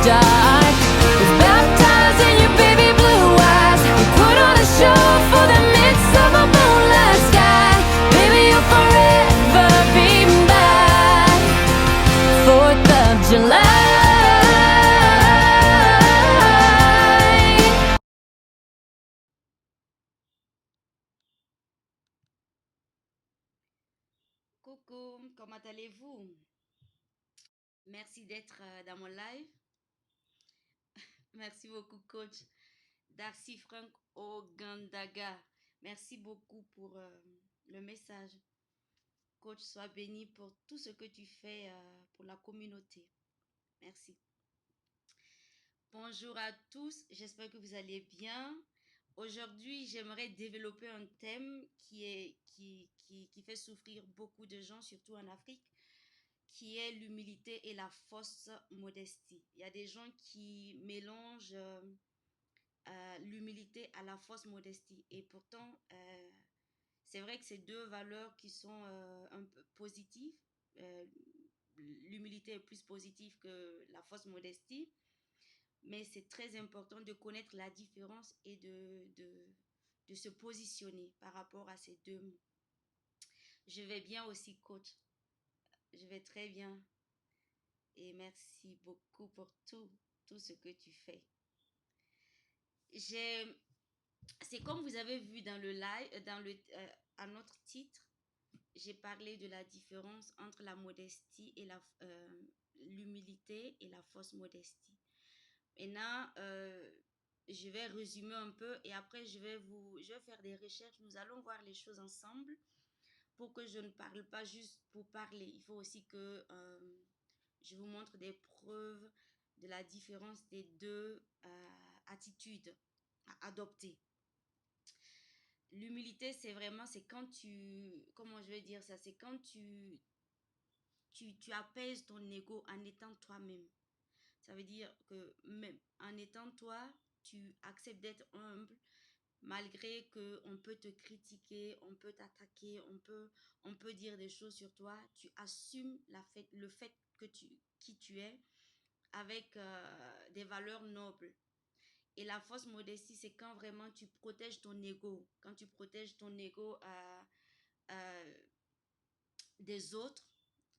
dark. Was baptized in your baby blue eyes. You put on a show for the midst of a moonlit sky. Baby, you'll forever be mine. 4th of July. Coucou, comment allez-vous? Merci d'être dans mon live. Merci beaucoup, coach Darcy Frank Ogandaga. Merci beaucoup pour le message. Coach, sois béni pour tout ce que tu fais pour la communauté. Merci. Bonjour à tous, j'espère que vous allez bien. Aujourd'hui, j'aimerais développer un thème qui fait souffrir beaucoup de gens, surtout en Afrique, qui est l'humilité et la fausse modestie. Il y a des gens qui mélangent l'humilité à la fausse modestie. Et pourtant, c'est vrai que c'est deux valeurs qui sont un peu positives. L'humilité est plus positive que la fausse modestie. Mais c'est très important de connaître la différence et de se positionner par rapport à ces deux mots. Je vais bien aussi, coach. Je vais très bien. Et merci beaucoup pour tout ce que tu fais. C'est comme vous avez vu dans le live, à notre titre, j'ai parlé de la différence entre la modestie et l'humilité et la fausse modestie. Maintenant, je vais résumer un peu et après je vais faire des recherches. Nous allons voir les choses ensemble pour que je ne parle pas juste pour parler. Il faut aussi que je vous montre des preuves de la différence des deux attitudes à adopter. L'humilité, c'est quand comment je vais dire ça, c'est quand tu apaises ton ego en étant toi-même. Ça veut dire que même en étant toi, tu acceptes d'être humble, malgré qu'on peut te critiquer, on peut t'attaquer, on peut dire des choses sur toi. Tu assumes le fait qui tu es avec des valeurs nobles. Et la fausse modestie, c'est quand vraiment tu protèges ton ego. Quand tu protèges ton ego des autres,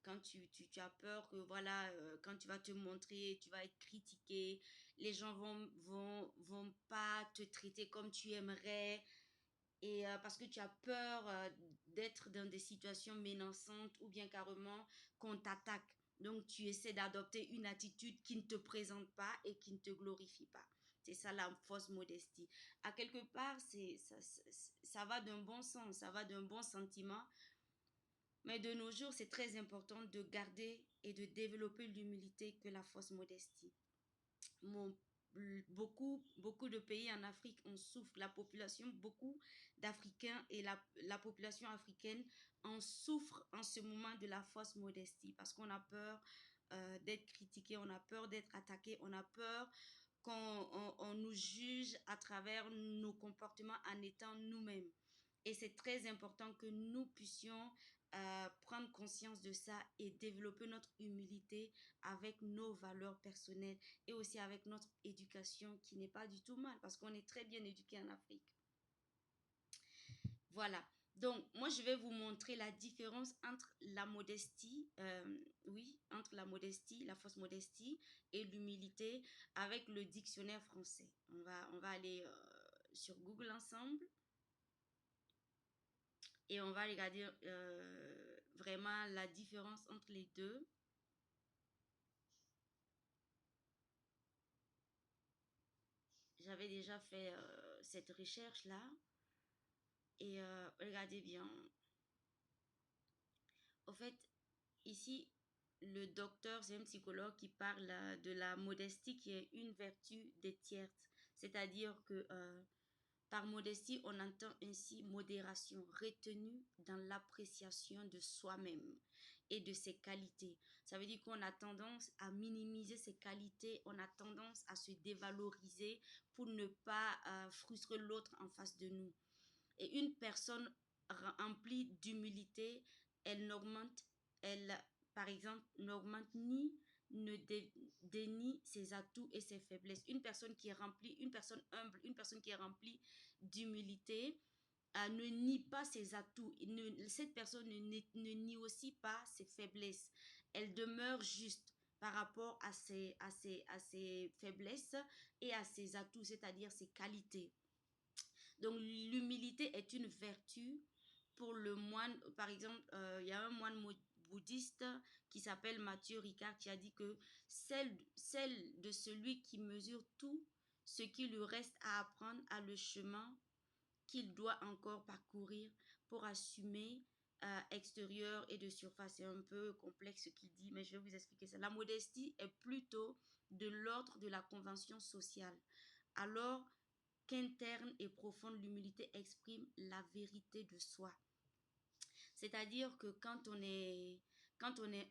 quand tu as peur que voilà, quand tu vas te montrer, tu vas être critiqué, les gens vont pas te traiter comme tu aimerais. Et parce que tu as peur d'être dans des situations menaçantes ou bien carrément qu'on t'attaque. Donc, tu essaies d'adopter une attitude qui ne te présente pas et qui ne te glorifie pas. C'est ça la fausse modestie. À quelque part, ça va d'un bon sens, ça va d'un bon sentiment. Mais de nos jours, c'est très important de garder et de développer l'humilité que la fausse modestie. Beaucoup de pays en Afrique en souffrent. La population, beaucoup d'Africains et la population africaine en souffrent en ce moment de la fausse modestie parce qu'on a peur d'être critiqué, on a peur d'être attaqué, on a peur qu'on nous juge à travers nos comportements en étant nous-mêmes. Et c'est très important que nous puissions prendre conscience de ça et développer notre humilité avec nos valeurs personnelles et aussi avec notre éducation qui n'est pas du tout mal parce qu'on est très bien éduqué en Afrique. Voilà. Donc, moi, je vais vous montrer la différence entre la modestie, entre la modestie, la fausse modestie et l'humilité avec le dictionnaire français. On va aller sur Google ensemble et on va regarder vraiment la différence entre les deux. J'avais déjà fait cette recherche-là et regardez bien. Au fait, ici, le docteur, c'est un psychologue qui parle de la modestie qui est une vertu des tierces. C'est-à-dire que par modestie, on entend ainsi modération, retenue dans l'appréciation de soi-même et de ses qualités. Ça veut dire qu'on a tendance à minimiser ses qualités, on a tendance à se dévaloriser pour ne pas frustrer l'autre en face de nous. Et une personne remplie d'humilité, elle, par exemple, n'augmente ni dénie ses atouts et ses faiblesses. Une personne qui est remplie, une personne humble, une personne qui est remplie d'humilité, ne nie pas ses atouts. Cette personne ne nie aussi pas ses faiblesses. Elle demeure juste par rapport à ses faiblesses et à ses atouts, c'est-à-dire ses qualités. Donc l'humilité est une vertu pour le moine. Par exemple, il y a un moine bouddhiste qui s'appelle Mathieu Ricard qui a dit que celle de celui qui mesure tout ce qui lui reste à apprendre à le chemin qu'il doit encore parcourir pour assumer extérieur et de surface. C'est un peu complexe ce qu'il dit, mais je vais vous expliquer ça. La modestie est plutôt de l'ordre de la convention sociale, alors qu'interne et profonde, l'humilité exprime la vérité de soi. C'est-à-dire que quand on est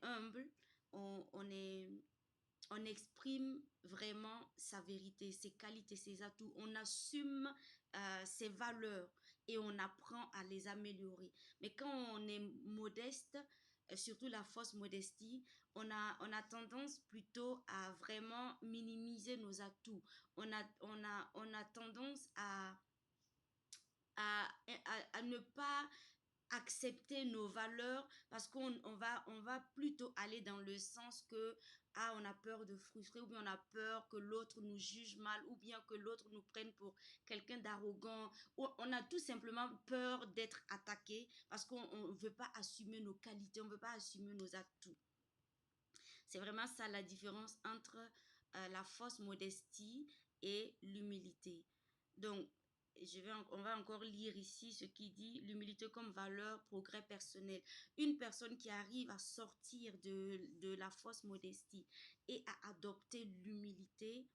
humble, on exprime vraiment sa vérité, ses qualités, ses atouts. On assume ses valeurs et on apprend à les améliorer. Mais quand on est modeste, surtout la fausse modestie, on a tendance plutôt à vraiment minimiser nos atouts. On a tendance à ne pas accepter nos valeurs parce qu'on va plutôt aller dans le sens que on a peur de frustrer ou bien on a peur que l'autre nous juge mal ou bien que l'autre nous prenne pour quelqu'un d'arrogant ou on a tout simplement peur d'être attaqué parce qu'on ne veut pas assumer nos qualités, on ne veut pas assumer nos atouts. C'est vraiment ça la différence entre la fausse modestie et l'humilité. Donc, on va encore lire ici ce qui dit l'humilité comme valeur, progrès personnel. Une personne qui arrive à sortir de la fausse modestie et à adopter l'humilité,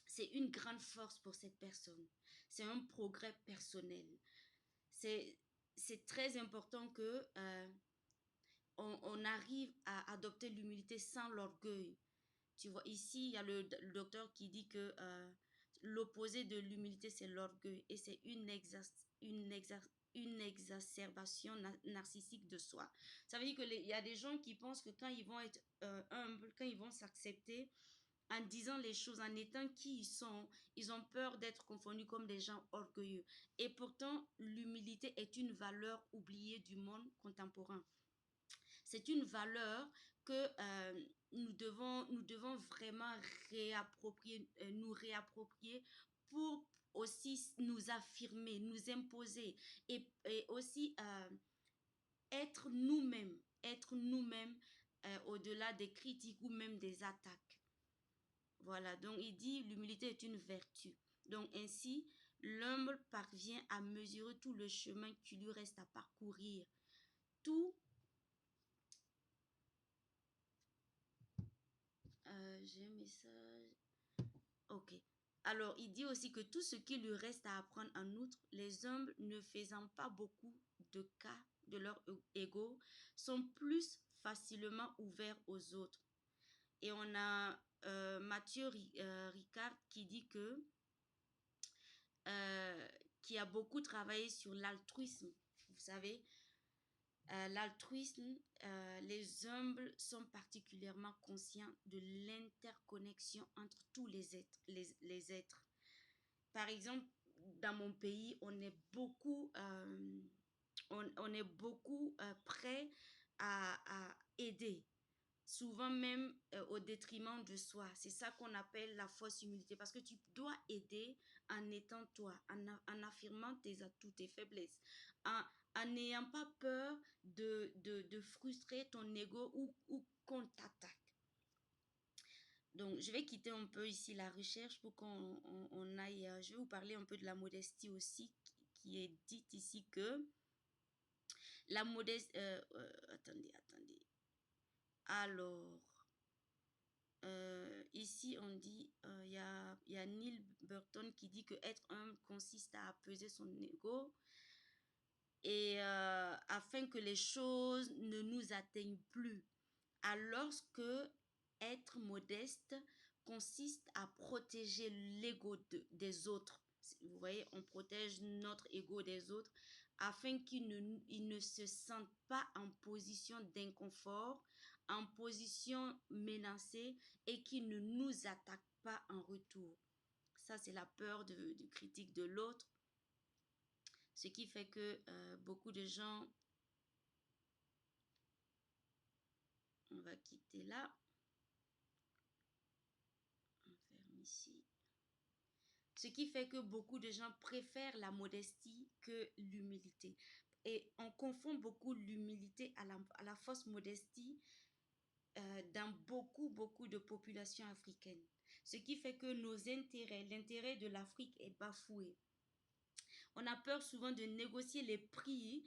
c'est une grande force pour cette personne. C'est un progrès personnel. C'est très important que on arrive à adopter l'humilité sans l'orgueil. Tu vois, ici, il y a le docteur qui dit que l'opposé de l'humilité, c'est l'orgueil. Et c'est une exacerbation narcissique de soi. Ça veut dire qu'il y a des gens qui pensent que quand ils vont être humbles, quand ils vont s'accepter, en disant les choses, en étant qui ils ont peur d'être confondus comme des gens orgueilleux. Et pourtant, l'humilité est une valeur oubliée du monde contemporain. C'est une valeur que nous devons vraiment nous réapproprier pour aussi nous affirmer, nous imposer et aussi être nous-mêmes au-delà des critiques ou même des attaques. Voilà, donc il dit l'humilité est une vertu. Donc ainsi, l'humble parvient à mesurer tout le chemin qui lui reste à parcourir. J'ai un message. Ok. Alors, il dit aussi que tout ce qui lui reste à apprendre en outre, les humbles ne faisant pas beaucoup de cas de leur ego, sont plus facilement ouverts aux autres. Et on a Mathieu Ricard qui dit que qui a beaucoup travaillé sur l'altruisme. Vous savez, l'altruisme, les humbles sont particulièrement conscients de l'interconnexion entre tous les êtres. Par exemple, dans mon pays, on est beaucoup, prêt à aider, souvent même au détriment de soi. C'est ça qu'on appelle la fausse humilité, parce que tu dois aider en étant toi, en affirmant tes atouts, tes faiblesses, en n'ayant pas peur de frustrer ton ego ou qu'on t'attaque. Donc, je vais quitter un peu ici la recherche pour qu'on aille. Je vais vous parler un peu de la modestie aussi, qui est dite ici que la modestie. Attendez. Alors, ici, on dit, il y a Neil Burton qui dit que être humble consiste à apaiser son ego et afin que les choses ne nous atteignent plus. Alors que être modeste consiste à protéger l'ego des autres. Vous voyez, on protège notre ego des autres afin qu'ils ne se sentent pas en position d'inconfort en position menacée et qui ne nous attaque pas en retour. Ça, c'est la peur de critique de l'autre. Ce qui fait que beaucoup de gens... On va quitter là. On ferme ici. Ce qui fait que beaucoup de gens préfèrent la modestie que l'humilité. Et on confond beaucoup l'humilité à la fausse modestie dans beaucoup de populations africaines. Ce qui fait que nos intérêts, l'intérêt de l'Afrique est bafoué. On a peur souvent de négocier les prix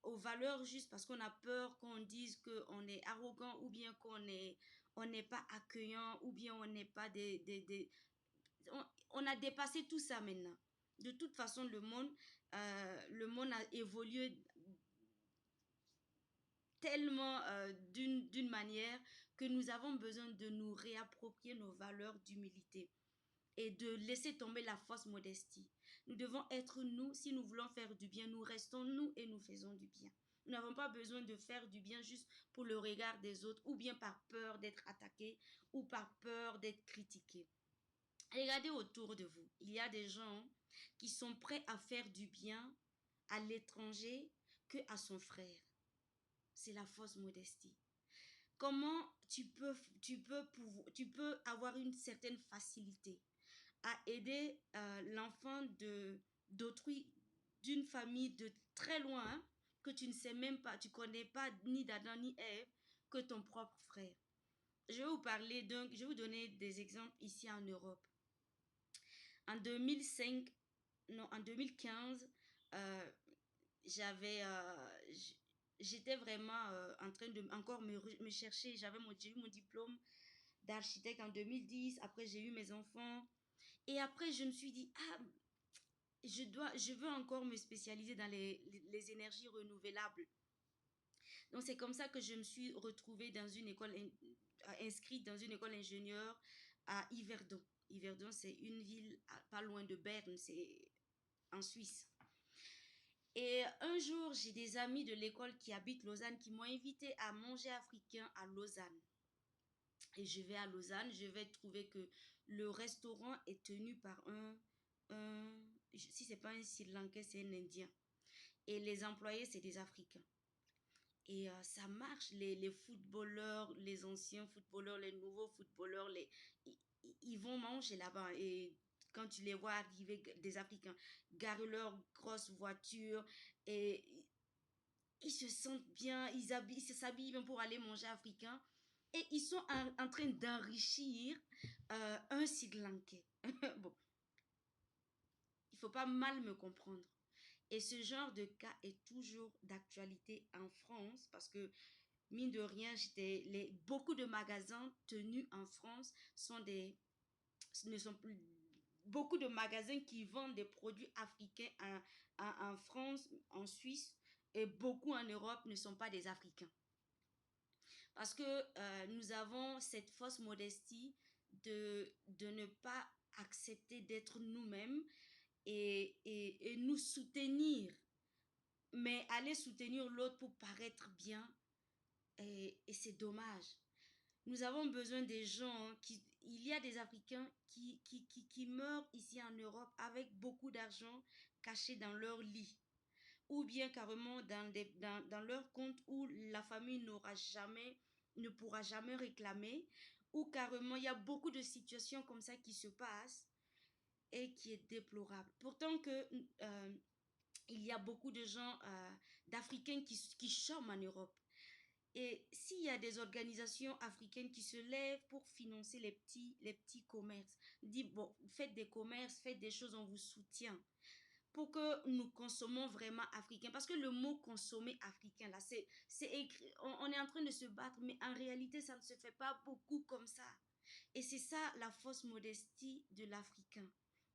aux valeurs juste parce qu'on a peur qu'on dise qu'on est arrogant ou bien on n'est pas accueillant ou bien on n'est pas on a dépassé tout ça maintenant. De toute façon, le monde a évolué tellement d'une manière que nous avons besoin de nous réapproprier nos valeurs d'humilité et de laisser tomber la fausse modestie. Nous devons être nous. Si nous voulons faire du bien, nous restons nous et nous faisons du bien. Nous n'avons pas besoin de faire du bien juste pour le regard des autres ou bien par peur d'être attaqué ou par peur d'être critiqué. Regardez autour de vous. Il y a des gens qui sont prêts à faire du bien à l'étranger que à son frère. C'est la fausse modestie. Comment tu peux avoir une certaine facilité à aider l'enfant d'autrui, d'une famille de très loin, hein, que tu ne sais même pas, tu ne connais pas ni d'Adam ni Ève, que ton propre frère. Je vais vous donner des exemples ici en Europe. En 2005, non, en 2015, j'étais vraiment en train de encore me chercher. J'ai eu mon diplôme d'architecte en 2010. Après, j'ai eu mes enfants. Et après, je me suis dit, je veux encore me spécialiser dans les énergies renouvelables. Donc, c'est comme ça que je me suis retrouvée dans une école, inscrite dans une école ingénieure à Yverdon. Yverdon, c'est une ville pas loin de Berne, c'est en Suisse. Et un jour, j'ai des amis de l'école qui habitent Lausanne qui m'ont invité à manger africain à Lausanne. Et je vais à Lausanne, je vais trouver que le restaurant est tenu par si c'est pas un Sri Lankais, c'est un Indien. Et les employés, c'est des Africains. Et ça marche, les footballeurs, les anciens footballeurs, les nouveaux footballeurs, ils vont manger là-bas. Et quand tu les vois arriver, des Africains, garer leur grosse voiture et ils se sentent bien, ils s'habillent bien pour aller manger africain. Et ils sont en train d'enrichir un Sri Lankais. Bon, il ne faut pas mal me comprendre. Et ce genre de cas est toujours d'actualité en France parce que, mine de rien, beaucoup de magasins tenus en France beaucoup de magasins qui vendent des produits africains en France, en Suisse et beaucoup en Europe ne sont pas des Africains. Parce que nous avons cette fausse modestie de ne pas accepter d'être nous-mêmes et nous soutenir. Mais aller soutenir l'autre pour paraître bien, et c'est dommage. Nous avons besoin des gens il y a des Africains qui meurent ici en Europe avec beaucoup d'argent caché dans leur lit. Ou bien carrément dans leur compte où la famille ne pourra jamais réclamer. Ou carrément, il y a beaucoup de situations comme ça qui se passent et qui est déplorable. Pourtant il y a beaucoup de gens d'Africains qui chôment en Europe. Et s'il y a des organisations africaines qui se lèvent pour financer les petits commerces, dit bon, faites des commerces, faites des choses, on vous soutient pour que nous consommons vraiment africain. Parce que le mot consommer africain, là, c'est écrit, on est en train de se battre, mais en réalité, ça ne se fait pas beaucoup comme ça. Et c'est ça la fausse modestie de l'Africain.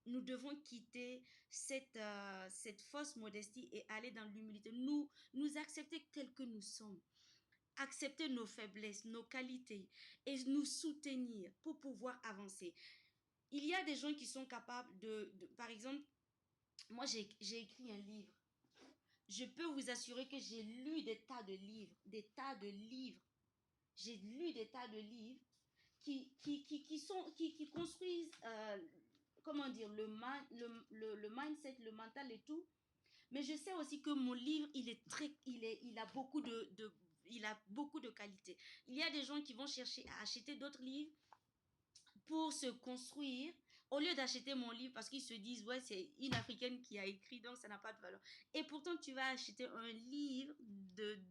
Nous devons quitter cette fausse modestie et aller dans l'humilité. Nous accepter tels que nous sommes. Accepter nos faiblesses, nos qualités et nous soutenir pour pouvoir avancer. Il y a des gens qui sont capables par exemple, moi j'ai écrit un livre. Je peux vous assurer que j'ai lu des tas de livres j'ai lu des tas de livres qui construisent, comment dire, le mindset, le mental et tout. Mais je sais aussi que mon livre, il a beaucoup de qualité. Il y a des gens qui vont chercher à acheter d'autres livres pour se construire, au lieu d'acheter mon livre parce qu'ils se disent, ouais, c'est une Africaine qui a écrit, donc ça n'a pas de valeur. Et pourtant, tu vas acheter un livre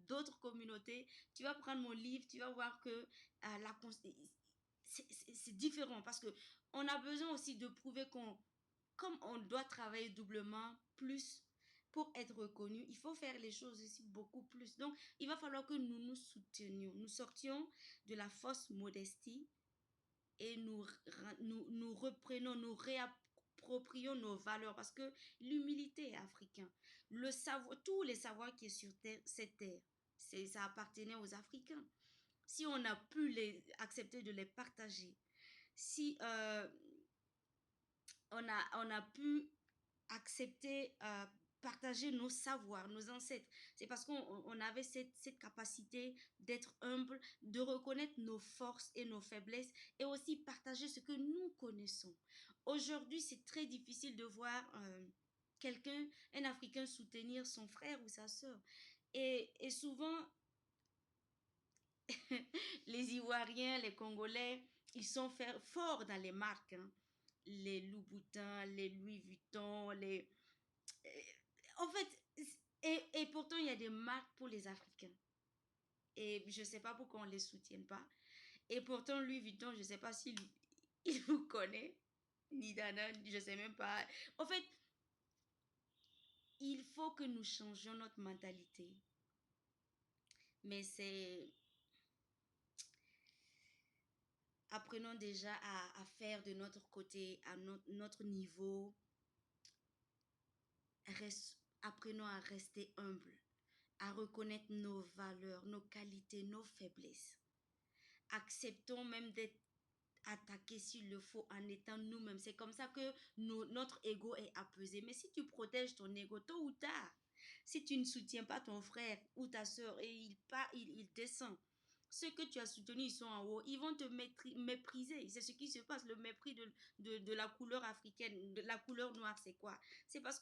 d'autres communautés, tu vas prendre mon livre, tu vas voir que c'est différent parce que on a besoin aussi de prouver comme on doit travailler doublement plus pour être reconnu, il faut faire les choses aussi beaucoup plus. Donc, il va falloir que nous nous soutenions, nous sortions de la fausse modestie et nous reprenons, nous réapproprions nos valeurs parce que l'humilité est africaine. Le savoir, tous les savoirs qui sont sur terre, cette terre, ça appartenait aux Africains. Si on a pu accepter de les partager, si on a pu accepter, partager nos savoirs, nos ancêtres. C'est parce qu'on avait cette capacité d'être humble, de reconnaître nos forces et nos faiblesses et aussi partager ce que nous connaissons. Aujourd'hui, c'est très difficile de voir quelqu'un, un Africain, soutenir son frère ou sa soeur. Et souvent, les Ivoiriens, les Congolais, ils sont forts dans les marques. Hein. Les Louboutins, les Louis Vuitton, les... En fait, et pourtant, il y a des marques pour les Africains. Et je ne sais pas pourquoi on ne les soutient pas. Et pourtant, Louis Vuitton, je ne sais pas s'il il vous connaît. Ni Dana, je ne sais même pas. En fait, il faut que nous changions notre mentalité. Mais c'est... Apprenons déjà à faire de notre côté, à notre niveau. Apprenons à rester humble, à reconnaître nos valeurs, nos qualités, nos faiblesses. Acceptons même d'être attaqués s'il le faut en étant nous-mêmes. C'est comme ça que notre ego est apaisé. Mais si tu protèges ton ego tôt ou tard, si tu ne soutiens pas ton frère ou ta soeur et il descend, ceux que tu as soutenus, ils sont en haut, ils vont te mépriser. C'est ce qui se passe, le mépris de la couleur africaine, de la couleur noire, c'est quoi? C'est parce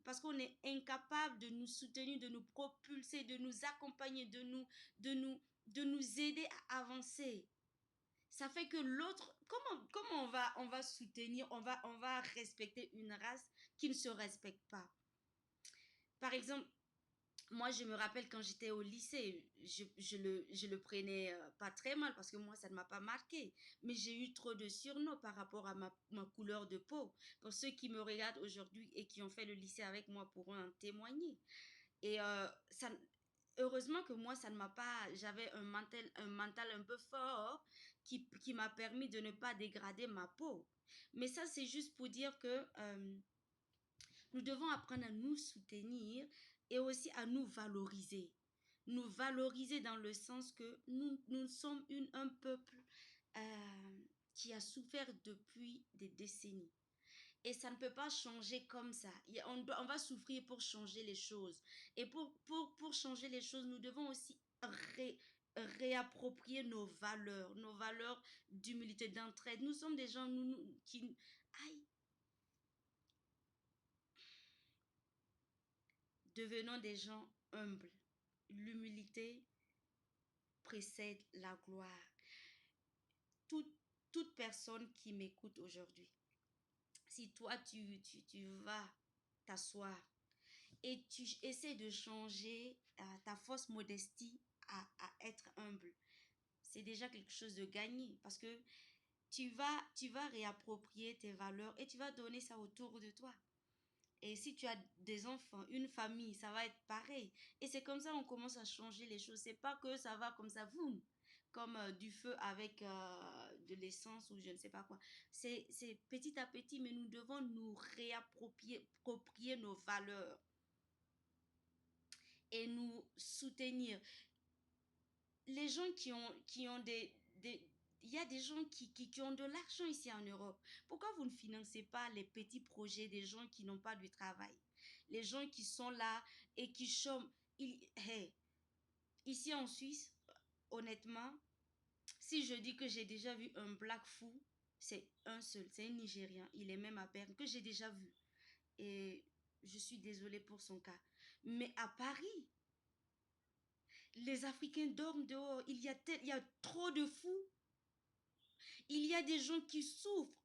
parce qu'on est incapable de nous soutenir, de nous propulser, de nous accompagner, de nous aider à avancer. Ça fait que l'autre, comment on va soutenir, on va respecter une race qui ne se respecte pas. Par exemple, moi, je me rappelle quand j'étais au lycée, je le prenais pas très mal parce que moi, ça ne m'a pas marqué. Mais j'ai eu trop de surnoms par rapport à ma couleur de peau. Pour ceux qui me regardent aujourd'hui et qui ont fait le lycée avec moi pourront en témoigner. Et heureusement que moi, ça ne m'a pas... J'avais un mental un peu fort qui m'a permis de ne pas dégrader ma peau. Mais ça, c'est juste pour dire que nous devons apprendre à nous soutenir et aussi à nous valoriser. Nous valoriser dans le sens que nous sommes un peuple qui a souffert depuis des décennies. Et ça ne peut pas changer comme ça. On va souffrir pour changer les choses. Et pour changer les choses, nous devons aussi réapproprier nos valeurs d'humilité, d'entraide. Nous sommes des gens qui... Aïe, devenons des gens humbles. L'humilité précède la gloire. Toute personne qui m'écoute aujourd'hui, si toi tu vas t'asseoir et tu essaies de changer ta fausse modestie à être humble, c'est déjà quelque chose de gagné parce que tu vas réapproprier tes valeurs et tu vas donner ça autour de toi. Et si tu as des enfants, une famille, ça va être pareil. Et c'est comme ça qu'on commence à changer les choses. C'est pas que ça va comme ça, boum, comme du feu avec de l'essence ou je ne sais pas quoi. C'est petit à petit, mais nous devons nous réapproprier nos valeurs et nous soutenir. Les gens qui ont il y a des gens qui ont de l'argent ici en Europe. Pourquoi vous ne financez pas les petits projets des gens qui n'ont pas de travail? Les gens qui sont là et qui chôment. Hey, ici en Suisse, honnêtement, si je dis que j'ai déjà vu un black fou, c'est un seul, c'est un Nigérien. Il est même à Berne, que j'ai déjà vu. Et je suis désolée pour son cas. Mais à Paris, les Africains dorment dehors. Il y a trop de fous. Il y a des gens qui souffrent.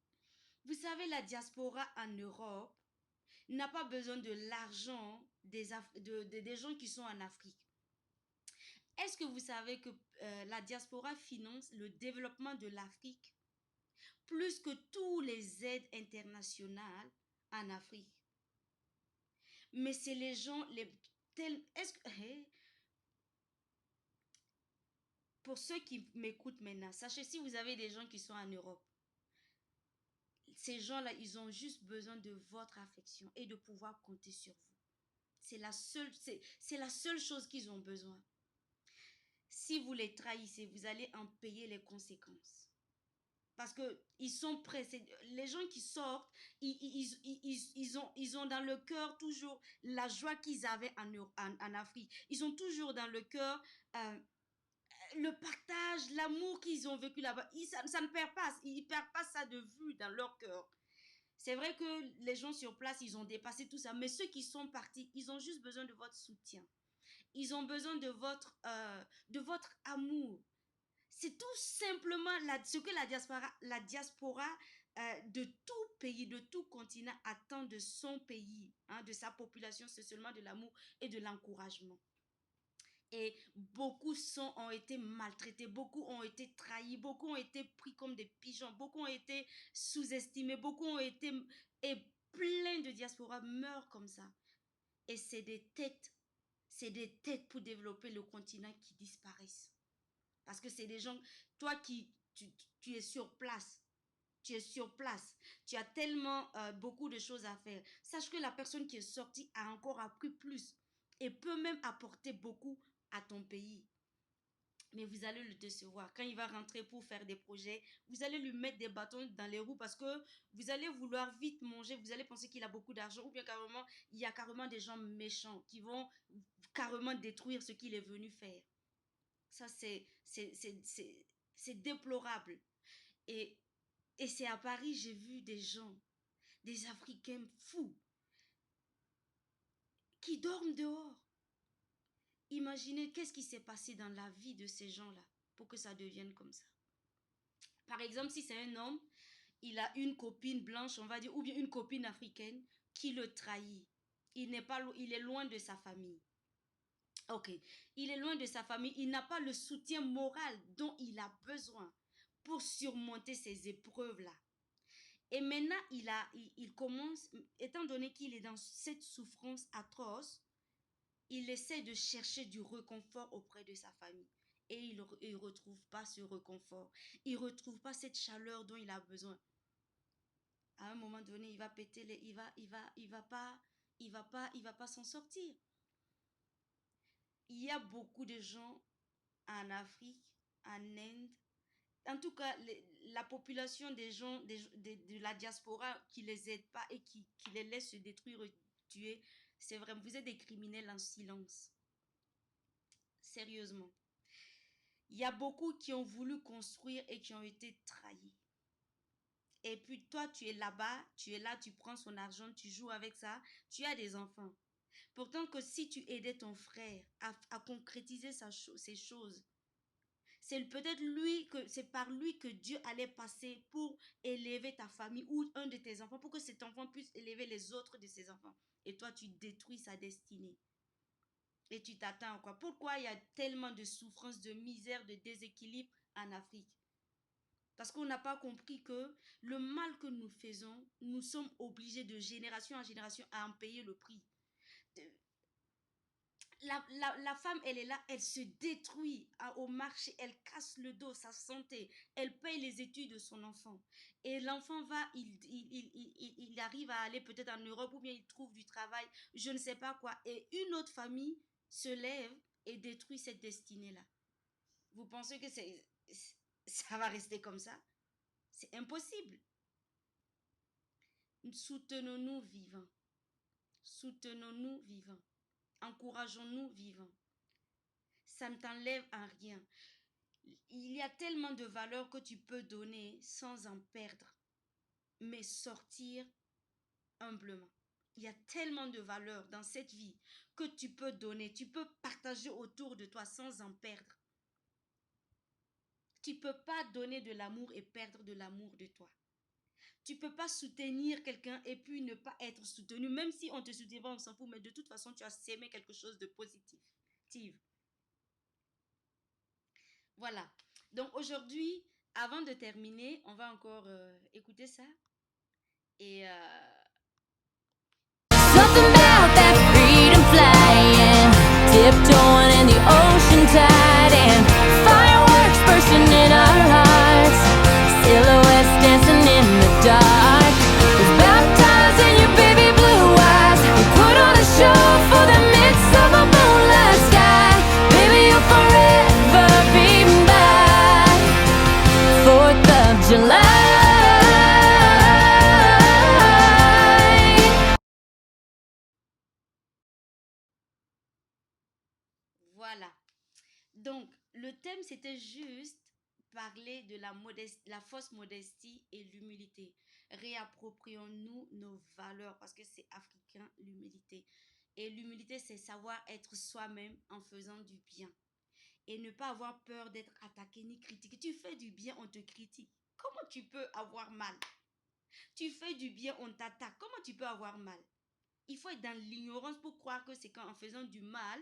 Vous savez, la diaspora en Europe n'a pas besoin de l'argent des gens qui sont en Afrique. Est-ce que vous savez que la diaspora finance le développement de l'Afrique plus que tous les aides internationales en Afrique? Mais c'est les gens est-ce que pour ceux qui m'écoutent maintenant, sachez, si vous avez des gens qui sont en Europe, ces gens-là, ils ont juste besoin de votre affection et de pouvoir compter sur vous. C'est la seule chose qu'ils ont besoin. Si vous les trahissez, vous allez en payer les conséquences. Parce que ils sont prêts. Les gens qui sortent, ils ont dans le cœur toujours la joie qu'ils avaient en Afrique. Ils ont toujours dans le cœur le partage, l'amour qu'ils ont vécu là-bas. Ça ne perd pas. Ils ne perdent pas ça de vue dans leur cœur. C'est vrai que les gens sur place, ils ont dépassé tout ça. Mais ceux qui sont partis, ils ont juste besoin de votre soutien. Ils ont besoin de votre amour. C'est tout simplement ce que la diaspora de tout pays, de tout continent attend de son pays, hein, de sa population. C'est seulement de l'amour et de l'encouragement. Et beaucoup ont été maltraités, beaucoup ont été trahis, beaucoup ont été pris comme des pigeons, beaucoup ont été sous-estimés, beaucoup ont été... Et plein de diasporas meurent comme ça. Et c'est des têtes pour développer le continent qui disparaissent. Parce que c'est des gens, toi tu es sur place. Tu es sur place. Tu as tellement beaucoup de choses à faire. Sache que la personne qui est sortie a encore appris plus et peut même apporter beaucoup à ton pays. Mais vous allez le décevoir. Quand il va rentrer pour faire des projets, vous allez lui mettre des bâtons dans les roues parce que vous allez vouloir vite manger. Vous allez penser qu'il a beaucoup d'argent ou bien carrément, il y a carrément des gens méchants qui vont carrément détruire ce qu'il est venu faire. Ça, c'est déplorable. Et c'est à Paris, j'ai vu des gens, des Africains fous, qui dorment dehors. Imaginez qu'est-ce qui s'est passé dans la vie de ces gens-là pour que ça devienne comme ça. Par exemple, si c'est un homme, il a une copine blanche, on va dire, ou bien une copine africaine qui le trahit. Il est loin de sa famille. Ok, il est loin de sa famille, il n'a pas le soutien moral dont il a besoin pour surmonter ces épreuves-là. Et maintenant, il commence, étant donné qu'il est dans cette souffrance atroce, il essaie de chercher du réconfort auprès de sa famille. Et il ne retrouve pas ce réconfort. Il ne retrouve pas cette chaleur dont il a besoin. À un moment donné, il va péter il va pas s'en sortir. Il y a beaucoup de gens en Afrique, en Inde, en tout cas, la population des gens de la diaspora qui les aide pas et qui les laisse se détruire, tuer, c'est vrai, vous êtes des criminels en silence. Sérieusement. Il y a beaucoup qui ont voulu construire et qui ont été trahis. Et puis toi, tu es là-bas, tu es là, tu prends son argent, tu joues avec ça, tu as des enfants. Pourtant que si tu aidais ton frère à concrétiser ces choses, c'est peut-être c'est par lui que Dieu allait passer pour élever ta famille ou un de tes enfants, pour que cet enfant puisse élever les autres de ses enfants. Et toi, tu détruis sa destinée. Et tu t'attends à quoi? Pourquoi il y a tellement de souffrance, de misère, de déséquilibre en Afrique? Parce qu'on n'a pas compris que le mal que nous faisons, nous sommes obligés de génération en génération à en payer le prix. La femme, elle est là, elle se détruit au marché, elle casse le dos, sa santé, elle paye les études de son enfant. Et l'enfant il arrive à aller peut-être en Europe ou bien il trouve du travail, je ne sais pas quoi. Et une autre famille se lève et détruit cette destinée-là. Vous pensez que ça va rester comme ça? C'est impossible. Soutenons-nous vivants. Soutenons-nous vivants. Encourageons-nous vivants. Ça ne t'enlève en rien. Il y a tellement de valeurs que tu peux donner sans en perdre, mais sortir humblement. Il y a tellement de valeurs dans cette vie que tu peux donner, tu peux partager autour de toi sans en perdre. Tu ne peux pas donner de l'amour et perdre de l'amour de toi. Tu ne peux pas soutenir quelqu'un et puis ne pas être soutenu. Même si on te soutient pas, on s'en fout, mais de toute façon, tu as sémé quelque chose de positif. Voilà. Donc aujourd'hui, avant de terminer, on va encore écouter ça. Et Something about that freedom flying, tiptoeing in the ocean tide, and fireworks bursting in our hearts, silhouettes dancing in the dark. We're baptized in your baby blue eyes. We put on a show for the midst of a moonlight sky. Baby, you'll forever be mine. 4th of July. voilà. Donc, le thème, c'était juste parler de la fausse modestie et l'humilité. Réapproprions-nous nos valeurs parce que c'est africain, l'humilité. Et l'humilité, c'est savoir être soi-même en faisant du bien. Et ne pas avoir peur d'être attaqué ni critiqué. Tu fais du bien, on te critique. Comment tu peux avoir mal? Tu fais du bien, on t'attaque. Comment tu peux avoir mal? Il faut être dans l'ignorance pour croire que c'est qu'en faisant du mal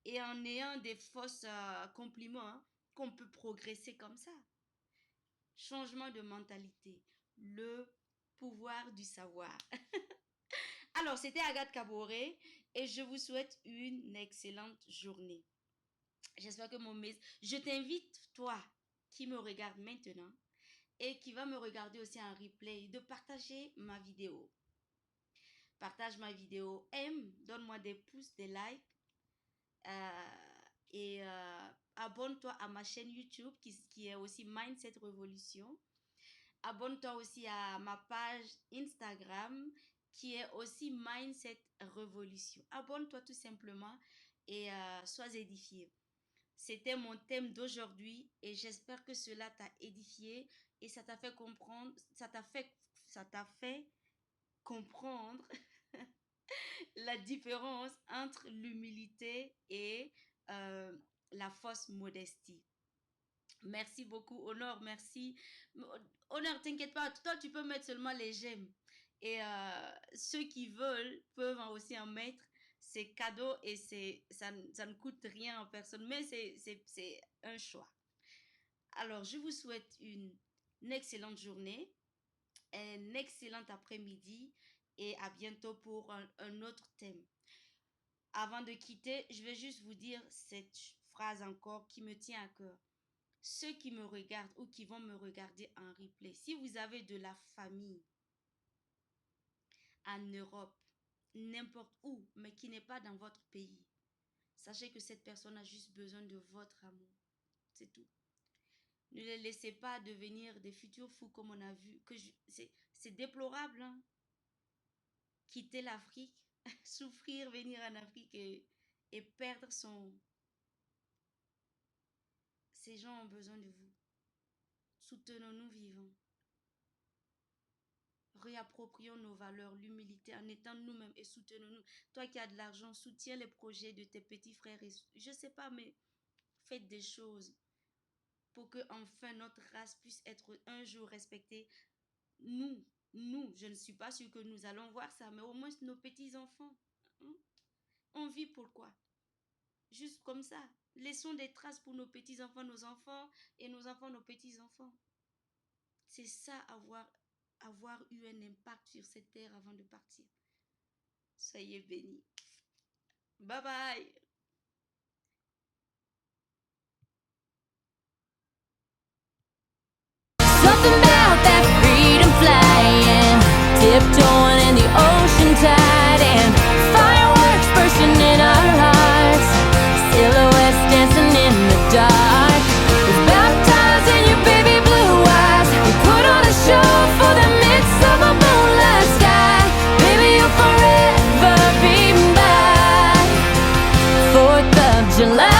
et en ayant des fausses compliments qu'on peut progresser comme ça. Changement de mentalité. Le pouvoir du savoir. Alors, c'était Agathe Kaboré et je vous souhaite une excellente journée. J'espère que je t'invite, toi, qui me regarde maintenant et qui va me regarder aussi en replay, de partager ma vidéo. Partage ma vidéo, aime, donne-moi des pouces, des likes et abonne-toi à ma chaîne YouTube qui est aussi Mindset Révolution. Abonne-toi aussi à ma page Instagram qui est aussi Mindset Révolution. Abonne-toi tout simplement et sois édifié. C'était mon thème d'aujourd'hui et j'espère que cela t'a édifié et ça t'a fait comprendre, ça t'a fait comprendre la différence entre l'humilité et la fausse modestie. Merci beaucoup, Honor, merci. Honor, t'inquiète pas, toi tu peux mettre seulement les j'aime. Et ceux qui veulent peuvent aussi en mettre. C'est cadeau et ça ne coûte rien en personne, mais c'est un choix. Alors, je vous souhaite une excellente journée, un excellent après-midi et à bientôt pour un autre thème. Avant de quitter, je vais juste vous dire cette phrase encore qui me tient à cœur. Ceux qui me regardent ou qui vont me regarder en replay, si vous avez de la famille en Europe, n'importe où, mais qui n'est pas dans votre pays, sachez que cette personne a juste besoin de votre amour. C'est tout. Ne les laissez pas devenir des futurs fous comme on a vu. C'est déplorable, hein? Quitter l'Afrique, souffrir, venir en Afrique et perdre son... Ces gens ont besoin de vous. Soutenons-nous vivants. Réapproprions nos valeurs, l'humilité en étant nous-mêmes et soutenons-nous. Toi qui as de l'argent, soutiens les projets de tes petits frères. Et, je ne sais pas, mais faites des choses pour que enfin notre race puisse être un jour respectée. Nous, je ne suis pas sûre que nous allons voir ça, mais au moins nos petits-enfants. Hein? On vit pourquoi? Juste comme ça. Laissons des traces pour nos petits-enfants, nos enfants et nos enfants, nos petits-enfants. C'est ça, avoir eu un impact sur cette terre avant de partir. Soyez bénis. Bye bye. Something about that freedom flying, tiptoeing in the ocean tide, and fireworks bursting in our hearts, silhouettes dancing in the dark. We're baptized in your baby blue eyes. We put on a show for the midst of a moonlight sky. Baby, you'll forever be mine. 4th of July.